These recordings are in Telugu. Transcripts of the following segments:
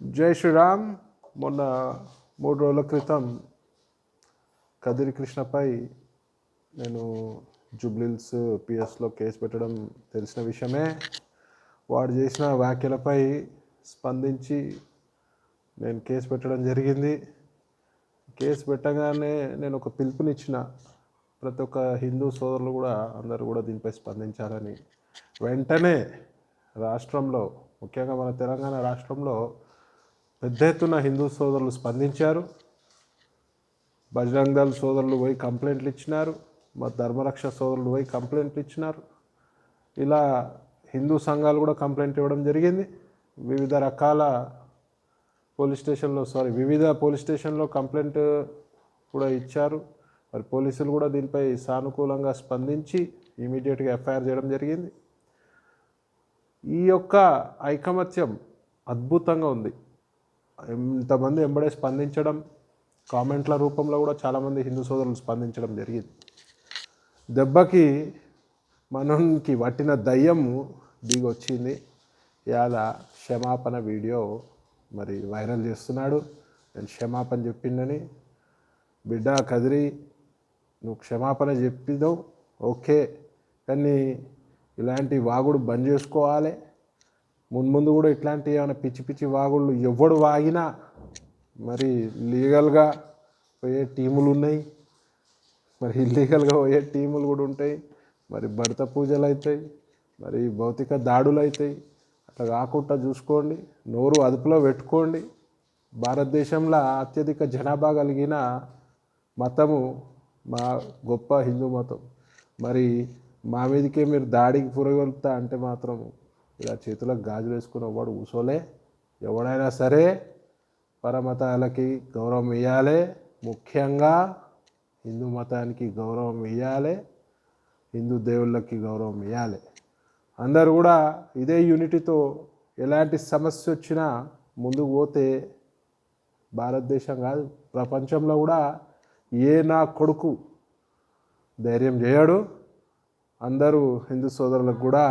జై శ్రీరామ్. మొన్న 3 రోజుల క్రితం కదిరి కృష్ణపై నేను జూబ్లీహిల్స్ పిఎస్లో కేసు పెట్టడం తెలిసిన విషయమే. వాడు చేసిన వ్యాఖ్యలపై స్పందించి నేను కేసు పెట్టడం జరిగింది. కేసు పెట్టగానే నేను ఒక పిలుపునిచ్చిన ప్రతి ఒక్క హిందూ సోదరులు కూడా అందరూ కూడా దీనిపై స్పందించాలని. వెంటనే రాష్ట్రంలో, ముఖ్యంగా మన తెలంగాణ రాష్ట్రంలో పెద్ద ఎత్తున హిందూ సోదరులు స్పందించారు. బజరంగ్ దళ్ సోదరులు పోయి కంప్లైంట్లు ఇచ్చినారు, మా ధర్మరక్ష సోదరులు పోయి కంప్లైంట్లు ఇచ్చినారు. ఇలా హిందూ సంఘాలు కూడా కంప్లైంట్ ఇవ్వడం జరిగింది. వివిధ పోలీస్ స్టేషన్లో కంప్లైంట్ కూడా ఇచ్చారు. మరి పోలీసులు కూడా దీనిపై సానుకూలంగా స్పందించి ఇమీడియట్గా ఎఫ్ఐఆర్ చేయడం జరిగింది. ఈ యొక్క ఐకమత్యం అద్భుతంగా ఉంది. ఇంతమంది ఎంబడే స్పందించడం, కామెంట్ల రూపంలో కూడా చాలామంది హిందూ సోదరులు స్పందించడం జరిగింది. దెబ్బకి మనకి పట్టిన దయ్యం దిగొచ్చింది. ఇవాళ క్షమాపణ వీడియో మరి వైరల్ చేస్తున్నాడు. నేను క్షమాపణ చెప్పిందని. బిడ్డ కదిరి, నువ్వు క్షమాపణ చెప్పినావు ఓకే, కానీ ఇలాంటి వాగుడు బంద్ చేసుకోవాలి. ముందు కూడా ఇట్లాంటి ఏమైనా పిచ్చి పిచ్చి వాగుళ్ళు ఎవడు వాగినా మరి లీగల్గా పోయే టీములు ఉన్నాయి, మరి ఇల్లీగల్గా పోయే టీములు కూడా ఉంటాయి. మరి భర్త పూజలు అవుతాయి, మరి భౌతిక దాడులు అవుతాయి. అట్లా కాకుండా చూసుకోండి, నోరు అదుపులో పెట్టుకోండి. భారతదేశంలో అత్యధిక జనాభా కలిగిన మతము మా గొప్ప హిందూ మతం. మరి మా మీదకే మీరు దాడికి పురగొలుపుతా అంటే మాత్రం ఇలా చేతులకు గాజులు వేసుకున్న వాడు కూసోలే. ఎవడైనా సరే పరమతాలకి గౌరవం ఇవ్వాలి, ముఖ్యంగా హిందూ మతానికి గౌరవం ఇవ్వాలి, హిందూ దేవుళ్ళకి గౌరవం ఇవ్వాలి. అందరూ కూడా ఇదే యూనిటీతో ఎలాంటి సమస్య వచ్చినా ముందుకు పోతే భారతదేశం కాదు ప్రపంచంలో కూడా ఏ నా కొడుకు ధైర్యం చేయడు. అందరూ హిందూ సోదరులకు కూడా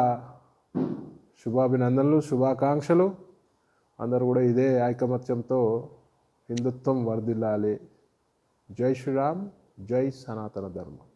శుభాభినందనలు, శుభాకాంక్షలు. అందరూ కూడా ఇదే ఐకమత్యంతో హిందుత్వం వర్ధిల్లాలి. జై శ్రీరామ్, జై సనాతన ధర్మం.